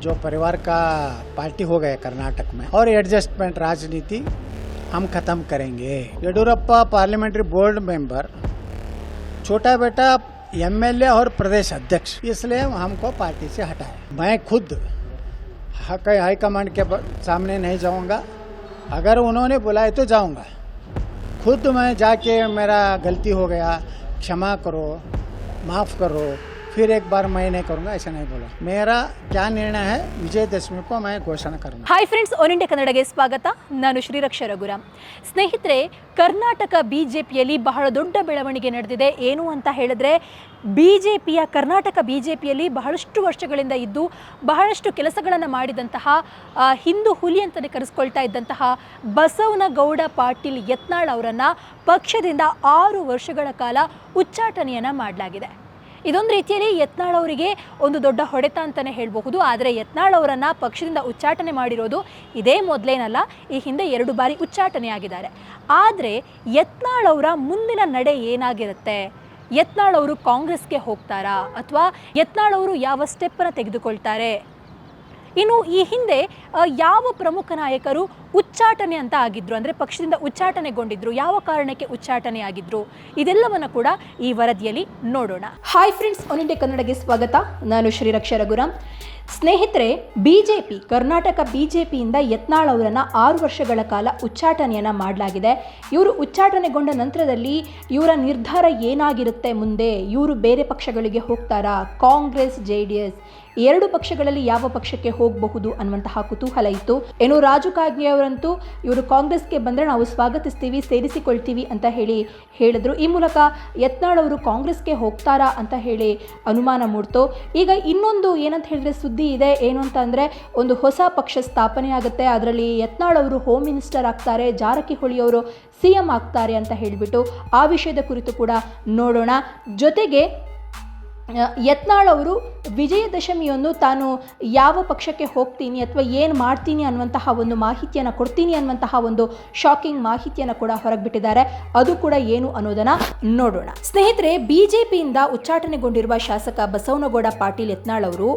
जो परिवार का पार्टी हो गया कर्नाटक में और एडजस्टमेंट राजनीति हम खत्म करेंगे। येडियुरप्पा पार्लियामेंट्री बोर्ड मेंबर, छोटा बेटा एमएलए और प्रदेश अध्यक्ष, इसलिए हमको पार्टी से हटाया। मैं खुद हाईकमांड के सामने नहीं जाऊंगा, अगर उन्होंने बुलाए तो जाऊंगा। खुद मैं जाके मेरा गलती हो गया, क्षमा करो, माफ़ करो, फिर एक बार मैं नहीं करूंगा, ऐसा नहीं बोला। मेरा क्या निर्णय है, ವಿಜಯದಶಮಿ को मैं घोषणा करना। ಹಾಯ್ ಫ್ರೆಂಡ್ಸ್, ಆನ್ ಇಂಡಿಯಾ ಕನ್ನಡಗೆ ಸ್ವಾಗತ. ನಾನು ಶ್ರೀರಕ್ಷಾ ರಘುರಾಮ್. ಸ್ನೇಹಿತರೆ, ಕರ್ನಾಟಕ ಬಿಜೆಪಿಯಲ್ಲಿ ಬಹಳ ದೊಡ್ಡ ಬೆಳವಣಿಗೆ ನಡೆದಿದೆ. ಏನು ಅಂತ ಹೇಳಿದ್ರೆ, ಕರ್ನಾಟಕ ಬಿಜೆಪಿಯಲ್ಲಿ ಬಹಳಷ್ಟು ವರ್ಷಗಳಿಂದ ಇದ್ದು ಬಹಳಷ್ಟು ಕೆಲಸಗಳನ್ನು ಮಾಡಿದಂತಹ ಹಿಂದೂ ಹುಲಿ ಅಂತಲೇ ಕರೆಸ್ಕೊಳ್ತಾ ಇದ್ದಂತಹ ಬಸವನಗೌಡ ಪಾಟೀಲ್ ಯತ್ನಾಳ್ ಅವರನ್ನು ಪಕ್ಷದಿಂದ 6 ವರ್ಷಗಳ ಕಾಲ ಉಚ್ಚಾಟನೆಯನ್ನು ಮಾಡಲಾಗಿದೆ. ಇದೊಂದು ರೀತಿಯಲ್ಲಿ ಯತ್ನಾಳ್ ಅವರಿಗೆ ಒಂದು ದೊಡ್ಡ ಹೊಡೆತ ಅಂತಲೇ ಹೇಳಬಹುದು. ಆದರೆ ಯತ್ನಾಳ್ ಅವರನ್ನು ಪಕ್ಷದಿಂದ ಉಚ್ಚಾಟನೆ ಮಾಡಿರೋದು ಇದೇ ಮೊದಲೇನಲ್ಲ, ಈ ಹಿಂದೆ 2 ಬಾರಿ ಉಚ್ಚಾಟನೆಯಾಗಿದ್ದಾರೆ. ಆದರೆ ಯತ್ನಾಳ್ ಅವರ ಮುಂದಿನ ನಡೆ ಏನಾಗಿರುತ್ತೆ? ಯತ್ನಾಳ್ ಅವರು ಕಾಂಗ್ರೆಸ್ಗೆ ಹೋಗ್ತಾರಾ ಅಥವಾ ಯತ್ನಾಳ್ ಅವರು ಯಾವ ಸ್ಟೆಪ್ಪನ್ನು ತೆಗೆದುಕೊಳ್ತಾರೆ? ಇನ್ನು ಈ ಹಿಂದೆ ಯಾವ ಪ್ರಮುಖ ನಾಯಕರು ಉಚ್ಚಾಟನೆ ಅಂತ ಆಗಿದ್ರು, ಅಂದರೆ ಪಕ್ಷದಿಂದ ಉಚ್ಚಾಟನೆಗೊಂಡಿದ್ರು, ಯಾವ ಕಾರಣಕ್ಕೆ ಉಚ್ಚಾಟನೆ ಆಗಿದ್ರು, ಇದೆಲ್ಲವನ್ನು ಕೂಡ ಈ ವರದಿಯಲ್ಲಿ ನೋಡೋಣ. ಹಾಯ್ ಫ್ರೆಂಡ್ಸ್, ಆನ್ ಇಂಡಿಯಾ ಕನ್ನಡಗೆ ಸ್ವಾಗತ. ನಾನು ಶ್ರೀರಕ್ಷಾ ರಘುರಾಮ್. ಸ್ನೇಹಿತರೆ, ಕರ್ನಾಟಕ ಬಿಜೆಪಿಯಿಂದ ಯತ್ನಾಳ್ ಅವರನ್ನು 6 ವರ್ಷಗಳ ಕಾಲ ಉಚ್ಚಾಟನೆಯನ್ನು ಮಾಡಲಾಗಿದೆ. ಇವರು ಉಚ್ಚಾಟನೆಗೊಂಡ ನಂತರದಲ್ಲಿ ಇವರ ನಿರ್ಧಾರ ಏನಾಗಿರುತ್ತೆ ಮುಂದೆ? ಇವರು ಬೇರೆ ಪಕ್ಷಗಳಿಗೆ ಹೋಗ್ತಾರಾ? ಕಾಂಗ್ರೆಸ್, JDS 2 ಪಕ್ಷಗಳಲ್ಲಿ ಯಾವ ಪಕ್ಷಕ್ಕೆ ಹೋಗಬಹುದು ಅನ್ನುವಂತಹ ಕುತೂಹಲ ಇತ್ತು. ಏನು ರಾಜು ಕಾಗೆ ಅವರಂತೂ ಇವರು ಕಾಂಗ್ರೆಸ್ಗೆ ಬಂದರೆ ನಾವು ಸ್ವಾಗತಿಸ್ತೀವಿ, ಸೇರಿಸಿಕೊಳ್ತೀವಿ ಅಂತ ಹೇಳಿದ್ರು. ಈ ಮೂಲಕ ಯತ್ನಾಳ್ ಅವರು ಕಾಂಗ್ರೆಸ್ಗೆ ಹೋಗ್ತಾರಾ ಅಂತ ಹೇಳಿ ಅನುಮಾನ ಮೂಡ್ತು. ಈಗ ಇನ್ನೊಂದು ಏನಂತ ಹೇಳಿದ್ರೆ ಸುದ್ದಿ ಇದೆ. ಏನು ಅಂತ ಅಂದರೆ, ಒಂದು ಹೊಸ ಪಕ್ಷ ಸ್ಥಾಪನೆ ಆಗುತ್ತೆ, ಅದರಲ್ಲಿ ಯತ್ನಾಳ್ ಅವರು ಹೋಮ್ ಮಿನಿಸ್ಟರ್ ಆಗ್ತಾರೆ, ಜಾರಕಿಹೊಳಿ ಅವರು CM ಆಗ್ತಾರೆ ಅಂತ ಹೇಳಿಬಿಟ್ಟು ಆ ವಿಷಯದ ಕುರಿತು ಕೂಡ ನೋಡೋಣ. ಜೊತೆಗೆ ಯತ್ನಾಳ್ ಅವರು ವಿಜಯದಶಮಿಯನ್ನು ತಾನು ಯಾವ ಪಕ್ಷಕ್ಕೆ ಹೋಗ್ತೀನಿ ಅಥವಾ ಏನು ಮಾಡ್ತೀನಿ ಅನ್ನುವಂತಹ ಒಂದು ಮಾಹಿತಿಯನ್ನು ಕೊಡ್ತೀನಿ ಅನ್ನುವಂತಹ ಒಂದು ಶಾಕಿಂಗ್ ಮಾಹಿತಿಯನ್ನು ಕೂಡ ಹೊರಗಿಬಿಟ್ಟಿದ್ದಾರೆ. ಅದು ಕೂಡ ಏನು ಅನ್ನೋದನ್ನು ನೋಡೋಣ. ಸ್ನೇಹಿತರೆ, ಬಿಜೆಪಿಯಿಂದ ಉಚ್ಚಾಟನೆಗೊಂಡಿರುವ ಶಾಸಕ ಬಸವನಗೌಡ ಪಾಟೀಲ್ ಯತ್ನಾಳ್ ಅವರು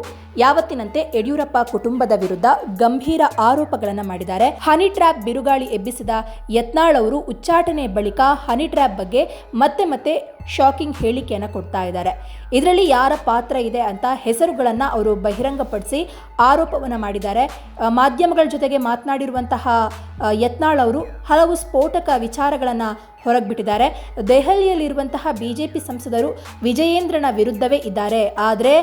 ಯಾವತ್ತಿನಂತೆ ಯಡಿಯೂರಪ್ಪ ಕುಟುಂಬದ ವಿರುದ್ಧ ಗಂಭೀರ ಆರೋಪಗಳನ್ನು ಮಾಡಿದ್ದಾರೆ. ಹನಿ ಟ್ರ್ಯಾಪ್ ಬಿರುಗಾಳಿ ಎಬ್ಬಿಸಿದ ಯತ್ನಾಳ್ ಅವರು ಉಚ್ಚಾಟನೆ ಬಳಿಕ ಹನಿ ಟ್ರ್ಯಾಪ್ ಬಗ್ಗೆ ಮತ್ತೆ ಶಾಕಿಂಗ್ ಹೇಳಿಕೆಯನ್ನು ಕೊಡ್ತಾ ಇದ್ದಾರೆ. ಇದರಲ್ಲಿ ಯಾರ ಪಾತ್ರ ಇದೆ ಅಂತ ಹೆಸರುಗಳನ್ನು ಅವರು ಬಹಿರಂಗಪಡಿಸಿ ಆರೋಪವನ್ನು ಮಾಡಿದ್ದಾರೆ. ಮಾಧ್ಯಮಗಳ ಜೊತೆಗೆ ಮಾತನಾಡಿರುವಂತಹ ಯತ್ನಾಳ್ ಅವರು ಹಲವು ಸ್ಫೋಟಕ ವಿಚಾರಗಳನ್ನು ಹೊರಗಿಬಿಟ್ಟಿದ್ದಾರೆ. ದೆಹಲಿಯಲ್ಲಿರುವಂತಹ ಬಿಜೆಪಿ ಸಂಸದರು ವಿಜಯೇಂದ್ರನ ವಿರುದ್ಧವೇ ಇದ್ದಾರೆ, ಆದರೆ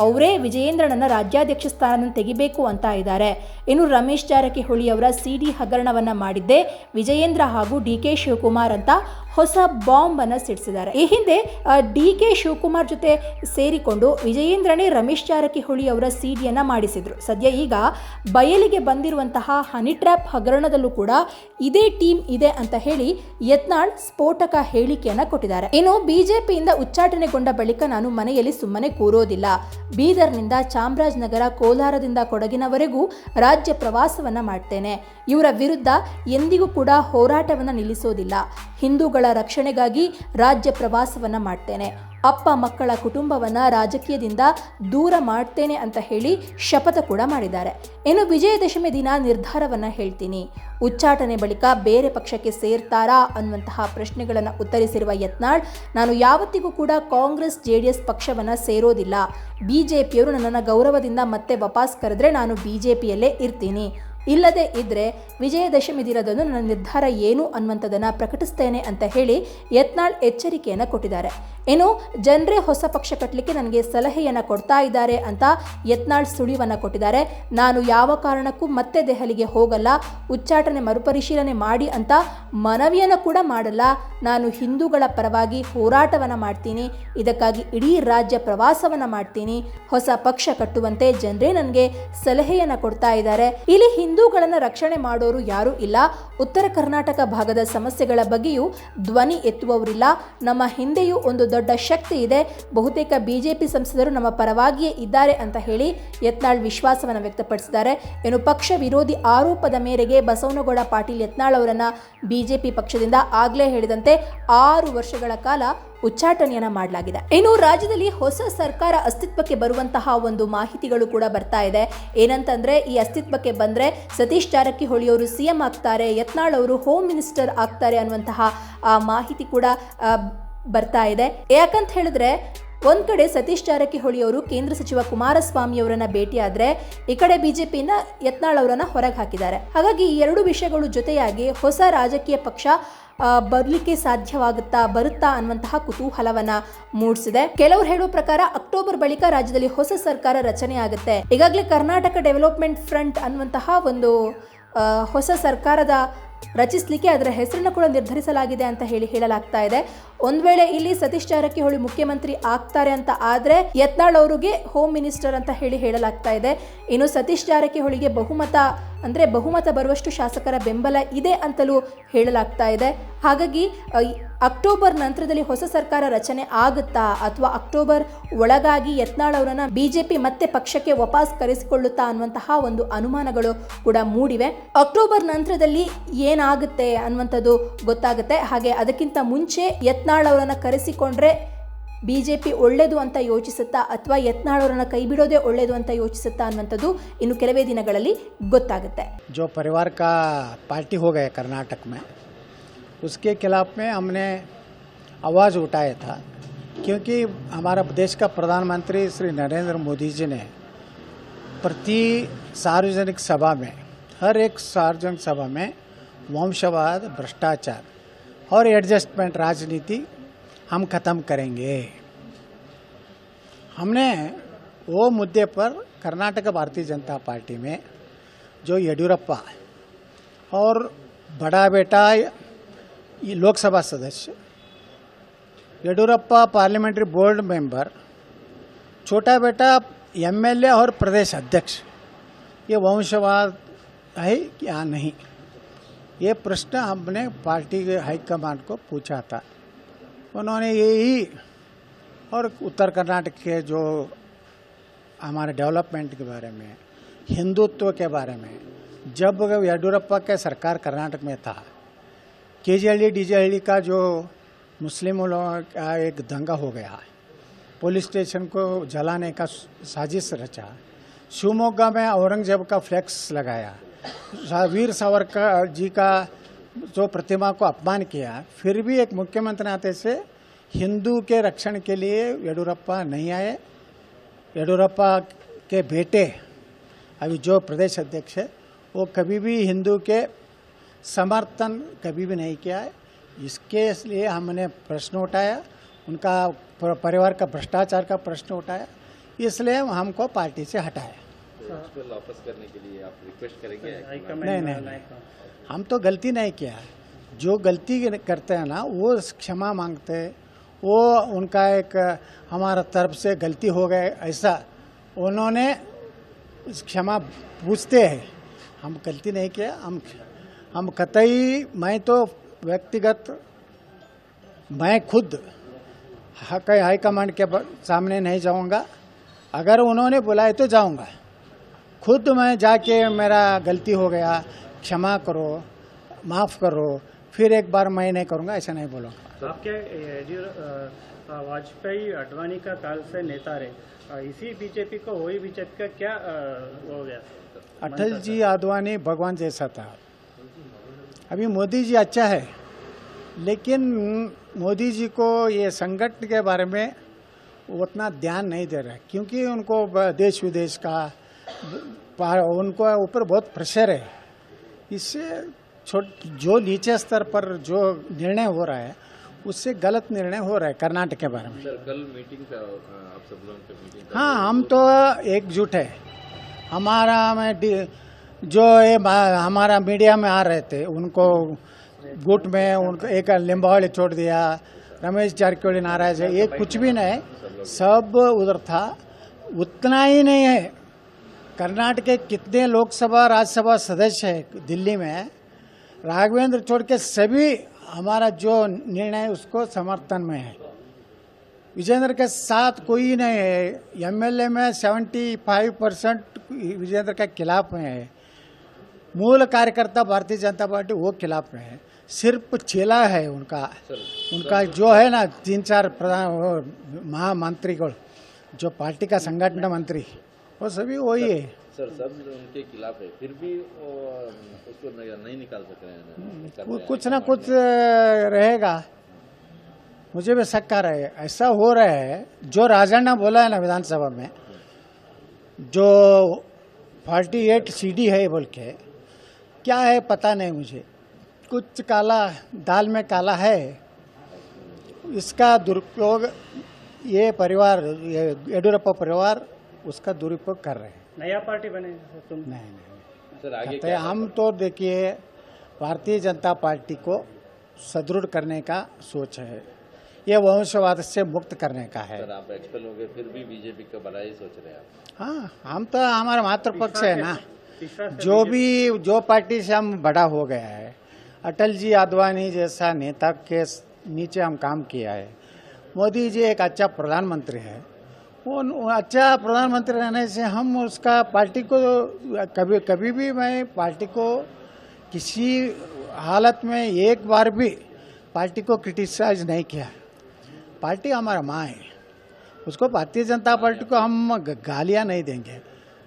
ಅವರೇ ವಿಜಯೇಂದ್ರನನ್ನು ರಾಜ್ಯಾಧ್ಯಕ್ಷ ಸ್ಥಾನವನ್ನು ತೆಗಿಬೇಕು ಅಂತ ಇದ್ದಾರೆ. ಇನ್ನು ರಮೇಶ್ ಜಾರಕಿಹೊಳಿ ಅವರ CD ಹಗರಣವನ್ನು ಮಾಡಿದ್ದೇ ವಿಜಯೇಂದ್ರ ಹಾಗೂ DK ಶಿವಕುಮಾರ್ ಅಂತ ಹೊಸ ಬಾಂಬ್ ಅನ್ನು ಸಿಡಿಸಿದ್ದಾರೆ. ಈ ಹಿಂದೆ DK ಶಿವಕುಮಾರ್ ಜೊತೆ ಸೇರಿಕೊಂಡು ವಿಜಯೇಂದ್ರನೇ ರಮೇಶ್ ಜಾರಕಿಹೊಳಿ ಅವರ CD ಮಾಡಿಸಿದ್ರು. ಸದ್ಯ ಈಗ ಬಯಲಿಗೆ ಬಂದಿರುವಂತಹ ಹನಿ ಟ್ರ್ಯಾಪ್ ಹಗರಣದಲ್ಲೂ ಕೂಡ ಇದೇ ಟೀಮ್ ಇದೆ ಅಂತ ಹೇಳಿ ಯತ್ನಾಳ್ ಸ್ಫೋಟಕ ಹೇಳಿಕೆಯನ್ನು ಕೊಟ್ಟಿದ್ದಾರೆ. ಇನ್ನು ಬಿಜೆಪಿಯಿಂದ ಉಚ್ಚಾಟನೆಗೊಂಡ ಬಳಿಕ ನಾನು ಮನೆಯಲ್ಲಿ ಸುಮ್ಮನೆ ಕೂರೋದಿಲ್ಲ, ಬೀದರ್ನಿಂದ ಚಾಮರಾಜನಗರ, ಕೋಲಾರದಿಂದ ಕೊಡಗಿನವರೆಗೂ ರಾಜ್ಯ ಪ್ರವಾಸವನ್ನ ಮಾಡ್ತೇನೆ. ಇವರ ವಿರುದ್ಧ ಎಂದಿಗೂ ಕೂಡ ಹೋರಾಟವನ್ನು ನಿಲ್ಲಿಸೋದಿಲ್ಲ. ಹಿಂದೂಗಳ ರಕ್ಷಣೆಗಾಗಿ ರಾಜ್ಯ ಪ್ರವಾಸವನ್ನ ಮಾಡ್ತೇನೆ. ಅಪ್ಪ ಮಕ್ಕಳ ಕುಟುಂಬವನ್ನು ರಾಜಕೀಯದಿಂದ ದೂರ ಮಾಡ್ತೇನೆ ಅಂತ ಹೇಳಿ ಶಪಥ ಕೂಡ ಮಾಡಿದ್ದಾರೆ. ಇನ್ನು ವಿಜಯದಶಮಿ ದಿನ ನಿರ್ಧಾರವನ್ನು ಹೇಳ್ತೀನಿ. ಉಚ್ಚಾಟನೆ ಬಳಿಕ ಬೇರೆ ಪಕ್ಷಕ್ಕೆ ಸೇರ್ತಾರಾ ಅನ್ನುವಂತಹ ಪ್ರಶ್ನೆಗಳನ್ನು ಉತ್ತರಿಸಿರುವ ಯತ್ನಾಳ್, ನಾನು ಯಾವತ್ತಿಗೂ ಕೂಡ ಕಾಂಗ್ರೆಸ್ JDS ಪಕ್ಷವನ್ನು ಸೇರೋದಿಲ್ಲ. ಬಿಜೆಪಿಯವರು ನನ್ನನ್ನು ಗೌರವದಿಂದ ಮತ್ತೆ ವಾಪಸ್ ಕರೆದ್ರೆ ನಾನು ಬಿಜೆಪಿಯಲ್ಲೇ ಇರ್ತೀನಿ, ಇಲ್ಲದೆ ಇದ್ದರೆ ವಿಜಯದಶಮಿ ದಿನದಂದು ನನ್ನ ನಿರ್ಧಾರ ಏನು ಅನ್ನುವಂಥದ್ದನ್ನು ಪ್ರಕಟಿಸ್ತೇನೆ ಅಂತ ಹೇಳಿ ಯತ್ನಾಳ್ ಎಚ್ಚರಿಕೆಯನ್ನು ಕೊಟ್ಟಿದ್ದಾರೆ. ಇನ್ನು ಜನರೇ ಹೊಸ ಪಕ್ಷ ಕಟ್ಟಲಿಕ್ಕೆ ನನಗೆ ಸಲಹೆಯನ್ನು ಕೊಡ್ತಾ ಇದ್ದಾರೆ ಅಂತ ಯತ್ನಾಳ್ ಸುಳಿವನ್ನು ಕೊಟ್ಟಿದ್ದಾರೆ. ನಾನು ಯಾವ ಕಾರಣಕ್ಕೂ ಮತ್ತೆ ದೆಹಲಿಗೆ ಹೋಗಲ್ಲ, ಉಚ್ಚಾಟನೆ ಮರುಪರಿಶೀಲನೆ ಮಾಡಿ ಅಂತ ಮನವಿಯನ್ನು ಕೂಡ ಮಾಡಲ್ಲ. ನಾನು ಹಿಂದೂಗಳ ಪರವಾಗಿ ಹೋರಾಟವನ್ನು ಮಾಡ್ತೀನಿ, ಇದಕ್ಕಾಗಿ ಇಡೀ ರಾಜ್ಯ ಪ್ರವಾಸವನ್ನು ಮಾಡ್ತೀನಿ. ಹೊಸ ಪಕ್ಷ ಕಟ್ಟುವಂತೆ ಜನರೇ ನನಗೆ ಸಲಹೆಯನ್ನು ಕೊಡ್ತಾ ಇದ್ದಾರೆ. ಇಲ್ಲಿ ಹಿಂದೂಗಳನ್ನು ರಕ್ಷಣೆ ಮಾಡೋರು ಯಾರೂ ಇಲ್ಲ. ಉತ್ತರ ಕರ್ನಾಟಕ ಭಾಗದ ಸಮಸ್ಯೆಗಳ ಬಗ್ಗೆಯೂ ಧ್ವನಿ ಎತ್ತುವವರಿಲ್ಲ. ನಮ್ಮ ಹಿಂದೆಯೂ ಒಂದು ದೊಡ್ಡ ಶಕ್ತಿ ಇದೆ, ಬಹುತೇಕ ಬಿಜೆಪಿ ಸಂಸದರು ನಮ್ಮ ಪರವಾಗಿಯೇ ಇದ್ದಾರೆ ಅಂತ ಹೇಳಿ ಯತ್ನಾಳ್ ವಿಶ್ವಾಸವನ್ನು ವ್ಯಕ್ತಪಡಿಸಿದ್ದಾರೆ. ಇನ್ನು ಪಕ್ಷ ವಿರೋಧಿ ಆರೋಪದ ಮೇರೆಗೆ ಬಸವನಗೌಡ ಪಾಟೀಲ್ ಯತ್ನಾಳ್ ಅವರನ್ನ ಬಿಜೆಪಿ ಪಕ್ಷದಿಂದ ಆಗಲೇ ಹೇಳಿದಂತೆ 6 ವರ್ಷಗಳ ಕಾಲ ಉಚ್ಚಾಟನೆಯನ್ನ ಮಾಡಲಾಗಿದೆ. ಇನ್ನು ರಾಜ್ಯದಲ್ಲಿ ಹೊಸ ಸರ್ಕಾರ ಅಸ್ತಿತ್ವಕ್ಕೆ ಬರುವಂತಹ ಒಂದು ಮಾಹಿತಿಗಳು ಕೂಡ ಬರ್ತಾ ಇದೆ. ಏನಂತಂದ್ರೆ ಈ ಅಸ್ತಿತ್ವಕ್ಕೆ ಬಂದ್ರೆ ಸತೀಶ್ ಜಾರಕಿಹೊಳಿ ಅವರು ಸಿಎಂ ಆಗ್ತಾರೆ, ಯತ್ನಾಳ್ ಅವರು ಹೋಮ್ ಮಿನಿಸ್ಟರ್ ಆಗ್ತಾರೆ ಅನ್ನುವಂತಹ ಮಾಹಿತಿ ಕೂಡ ಬರ್ತಾ ಇದೆ. ಯಾಕಂತ ಹೇಳಿದ್ರೆ ಒಂದ್ ಕಡೆ ಸತೀಶ್ ಜಾರಕಿಹೊಳಿ ಅವರು ಕೇಂದ್ರ ಸಚಿವ ಕುಮಾರಸ್ವಾಮಿ ಅವರನ್ನ ಭೇಟಿಯಾದ್ರೆ ಈ ಕಡೆ ಬಿಜೆಪಿಯಿಂದ ಯತ್ನಾಳ್ ಅವರನ್ನ ಹೊರಗೆ ಹಾಕಿದ್ದಾರೆ. ಹಾಗಾಗಿ ಈ ಎರಡು ವಿಷಯಗಳು ಜೊತೆಯಾಗಿ ಹೊಸ ರಾಜಕೀಯ ಪಕ್ಷ ಬರಲಿಕ್ಕೆ ಬರುತ್ತಾ ಅನ್ನುವಂತಹ ಕುತೂಹಲವನ್ನ ಮೂಡಿಸಿದೆ. ಕೆಲವರು ಹೇಳುವ ಪ್ರಕಾರ ಅಕ್ಟೋಬರ್ ಬಳಿಕ ರಾಜ್ಯದಲ್ಲಿ ಹೊಸ ಸರ್ಕಾರ ರಚನೆ ಆಗುತ್ತೆ. ಈಗಾಗಲೇ ಕರ್ನಾಟಕ ಡೆವಲಪ್ಮೆಂಟ್ ಫ್ರಂಟ್ ಅನ್ನುವಂತಹ ಒಂದು ಹೊಸ ಸರ್ಕಾರದ ರಚಿಸಲಿಕ್ಕೆ ಅದರ ಹೆಸರನ್ನು ಕೂಡ ನಿರ್ಧರಿಸಲಾಗಿದೆ ಅಂತ ಹೇಳಲಾಗ್ತಾ ಇದೆ. ಒಂದ್ ವೇಳೆ ಇಲ್ಲಿ ಸತೀಶ್ ಜಾರಕಿಹೊಳಿ ಮುಖ್ಯಮಂತ್ರಿ ಆಗ್ತಾರೆ ಅಂತ ಆದ್ರೆ ಯತ್ನಾಳ್ ಅವರಿಗೆ ಹೋಮ್ ಮಿನಿಸ್ಟರ್ ಅಂತ ಹೇಳಲಾಗ್ತಾ ಇದೆ. ಇನ್ನು ಸತೀಶ್ ಜಾರಕಿಹೊಳಿಗೆ ಬಹುಮತ ಬರುವಷ್ಟು ಶಾಸಕರ ಬೆಂಬಲ ಇದೆ ಅಂತಲೂ ಹೇಳಲಾಗ್ತಾ ಇದೆ. ಹಾಗಾಗಿ ಅಕ್ಟೋಬರ್ ನಂತರದಲ್ಲಿ ಹೊಸ ಸರ್ಕಾರ ರಚನೆ ಆಗುತ್ತಾ ಅಥವಾ ಅಕ್ಟೋಬರ್ ಒಳಗಾಗಿ ಯತ್ನಾಳ್ ಅವರನ್ನ ಬಿಜೆಪಿ ಮತ್ತೆ ಪಕ್ಷಕ್ಕೆ ವಾಪಸ್ ಕರೆಸಿಕೊಳ್ಳುತ್ತಾ ಅನ್ನುವಂತಹ ಒಂದು ಅನುಮಾನಗಳು ಕೂಡ ಮೂಡಿವೆ. ಅಕ್ಟೋಬರ್ ನಂತರದಲ್ಲಿ ಏನಾಗುತ್ತೆ ಅನ್ನುವಂಥದ್ದು ಗೊತ್ತಾಗುತ್ತೆ. ಹಾಗೆ ಅದಕ್ಕಿಂತ ಮುಂಚೆ ಯತ್ನಾಳ್ ಅವರನ್ನ ಕರೆಸಿಕೊಂಡ್ರೆ ಬಿಜೆಪಿ ಒಳ್ಳೆಯದು ಅಂತ ಯೋಚಿಸುತ್ತಾ ಅಥವಾ ಯತ್ನಾಳ್ ಅವರನ್ನ ಕೈ ಬಿಡೋದೇ ಒಳ್ಳೆಯದು ಅಂತ ಯೋಚಿಸುತ್ತಾ ಅನ್ನುವಂಥದ್ದು ಇನ್ನು ಕೆಲವೇ ದಿನಗಳಲ್ಲಿ ಗೊತ್ತಾಗುತ್ತೆ. जो परिवार का पार्टी हो गया कर्नाटक में, उसके खिलाफ में हमने आवाज़ उठाया था, क्योंकि हमारा देश का प्रधानमंत्री श्री नरेंद्र मोदी जी ने प्रति सार्वजनिक सभा में, हर एक सार्वजनिक सभा में वंशवाद, भ्रष्टाचार और एडजस्टमेंट राजनीति हम ख़त्म करेंगे। हमने वो मुद्दे पर कर्नाटक भारतीय जनता पार्टी में जो येडियुरप्पा और बड़ा बेटा लोकसभा सदस्य, येडियुरप्पा पार्लियामेंट्री बोर्ड मेंबर, छोटा बेटा एमएलए और प्रदेश अध्यक्ष, ये वंशवाद है या नहीं, ये प्रश्न हमने पार्टी के हाईकमान को पूछा था। उन्होंने यही और उत्तर कर्नाटक के जो हमारे डेवलपमेंट के बारे में, हिंदुत्व के बारे में, जब येडियुरप्पा के सरकार कर्नाटक में था, केजीहಳ್ಳಿ डीजेहಳ್ಳಿ का जो मुस्लिमों का एक दंगा हो गया, पुलिस स्टेशन को जलाने का साजिश रचा, शिवमोगा में औरंगजेब का फ्लैक्स लगाया, वीर सावरकर जी का जो प्रतिमा को अपमान किया, फिर भी एक मुख्यमंत्री नाते से हिंदू के रक्षण के लिए येडियुरप्पा नहीं आए। येडियुरप्पा के बेटे अभी जो प्रदेश अध्यक्ष है वो कभी भी हिंदू के समर्थन कभी भी नहीं किया है। इसके लिए हमने प्रश्न उठाया, उनका परिवार का भ्रष्टाचार का प्रश्न उठाया, इसलिए हमको पार्टी से हटाया। वापस करने के लिए आप रिक्वेस्ट करेंगे? नहीं, हम तो गलती नहीं किया। जो गलती करते हैं ना वो क्षमा मांगते हैं, वो उनका एक हमारा तरफ से गलती हो गए ऐसा उन्होंने क्षमा पूछते हैं। हम गलती नहीं किया। हम कतई, मैं तो व्यक्तिगत, मैं खुद हाईकमांड के सामने नहीं जाऊंगा। अगर उन्होंने बुलाए तो जाऊंगा। खुद मैं जाके मेरा गलती हो गया, क्षमा करो, माफ़ करो, फिर एक बार मैं नहीं करूँगा, ऐसा नहीं बोलूँगा। आपके वाजपेयी अडवाणी का काल से नेता रहे, इसी बीजेपी को वही बीजेपी का क्या हो गया? अटल जी आडवाणी भगवान जैसा था। अभी मोदी जी अच्छा है, लेकिन मोदी जी को ये संगठन के बारे में उतना ध्यान नहीं दे रहा, क्योंकि उनको देश विदेश का उनको ऊपर बहुत प्रेशर है। इससे जो नीचे स्तर पर जो निर्णय हो रहा है उससे गलत निर्णय हो रहा है कर्नाटक के बारे में। सर, कल मीटिंग था, आप सब लोगों की मीटिंग था। हाँ, हम तो एकजुट है। हमारा में जो ये हमारा मीडिया में आ रहे थे उनको गुट में उनको एक लिंबावली छोड़ दिया, रमेश जारकिहोली नाराज है, ये कुछ भी नहीं, सब उधर था। उतना ही नहीं है, कर्नाटक के कितने लोकसभा राज्यसभा सदस्य है दिल्ली में, राघवेंद्र छोड़ के सभी हमारा जो निर्णय उसको समर्थन में है। विजेंद्र के साथ कोई नहीं है। एमएलए में 75% विजेंद्र के खिलाफ में है। मूल कार्यकर्ता भारतीय जनता पार्टी वो खिलाफ में है। सिर्फ चेला है उनका जो है ना 3-4 प्रधान महामंत्री को, जो पार्टी का संगठन मंत्री, वो सभी वही है। सर सब उनके खिलाफ है, फिर भी उसको नहीं निकाल सक रहे हैं। कुछ ना कुछ रहेगा, मुझे भी शक आ रहा है। ऐसा हो रहा है जो राजा ने बोला है ना विधानसभा में, जो 48 सीडी है बोल के, क्या है पता नहीं मुझे, कुछ काला दाल में काला है। इसका दुरुपयोग ये परिवार, ये येडियुरप्पा परिवार उसका दुरुपयोग कर रहे हैं। नया पार्टी बने तुम? नहीं सर आगे कहते हैं हम तो देखिए भारतीय जनता पार्टी को सुदृढ़ करने का सोच है, ये वंशवाद से मुक्त करने का है। सर आप एक्सपेल हो गए, फिर भी बीजेपी का बड़ा ही सोच रहे हैं आप। हाँ, हम तो हमारा मातृपक्ष है ना। तीसरा जो पार्टी से हम बड़ा हो गया है, अटल जी आडवाणी जैसा नेता के नीचे हम काम किया है। मोदी जी एक अच्छा प्रधानमंत्री है, वो अच्छा प्रधानमंत्री रहने से हम उसका पार्टी को कभी भी मैं पार्टी को किसी हालत में एक बार भी पार्टी को क्रिटिसाइज नहीं किया। पार्टी हमारा माँ है, उसको भारतीय जनता पार्टी को हम गालियाँ नहीं देंगे।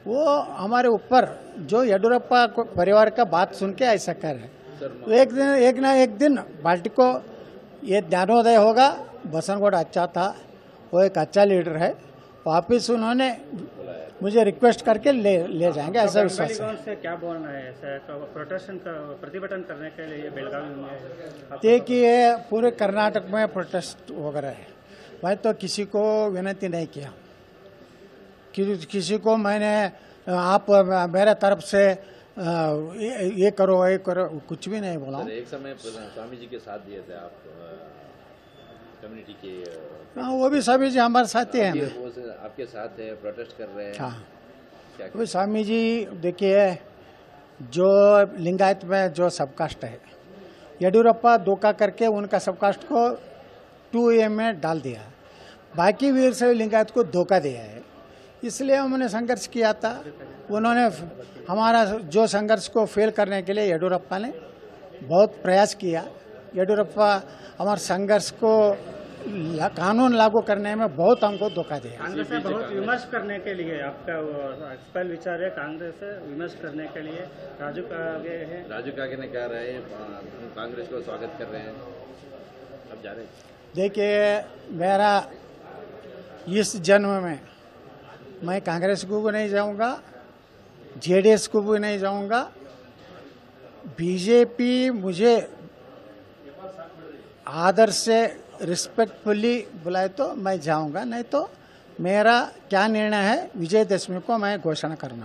वो हमारे ऊपर जो येडियुरप्पा परिवार का बात सुन के ऐसा कर रहे, तो एक दिन पार्टी को ये ज्ञानोदय होगा। बसनगौड़ अच्छा था, वो एक अच्छा लीडर है, वापिस उन्होंने मुझे रिक्वेस्ट करके ले जाएंगे, ऐसा विश्वास है। से क्या बोलना है? प्रतिभटन करने के लिए बेलगावी में देखिए पूरे कर्नाटक में प्रोटेस्ट वगैरह है। मैं तो किसी को विनती नहीं किया, किसी को मैंने आप मेरे तरफ से ये करो कुछ भी नहीं बोला। सर एक समय स्वामी जी के साथ दिए थे आप कम्युनिटी के। हाँ, वो भी स्वामी जी हमारे साथी हैं। वो आपके साथ है, प्रोटेस्ट कर रहे हैं। हाँ, क्या वो स्वामी जी देखिए, जो लिंगायत में जो सबकास्ट है, येडियुरप्पा धोखा करके उनका सबकास्ट को 2A में डाल दिया, बाकी वीर शैव लिंगायत को धोखा दिया है। इसलिए उन्होंने संघर्ष किया था। उन्होंने हमारा जो संघर्ष को फेल करने के लिए येडियुरप्पा ने बहुत प्रयास किया। येडियुरप्पा हमारे संघर्ष को कानून लागू करने में बहुत हमको धोखा दिया। कांग्रेस से बहुत विमर्श करने के लिए आपका एक्सपेल विचार है, कांग्रेस से विमर्श करने के लिए राजू कागे है। राजू कागे ने कहा रहे हम कांग्रेस को स्वागत कर रहे हैं, अब जा रहे हैं। देखिए मेरा इस जन्म में मैं कांग्रेस को भी नहीं जाऊंगा, जेडीएस को भी नहीं जाऊंगा। बीजेपी मुझे आदर से रिस्पेक्टफुली बुलाए तो मैं जाऊंगा, नहीं तो मेरा क्या निर्णय है विजयदशमी को मैं घोषणा करना।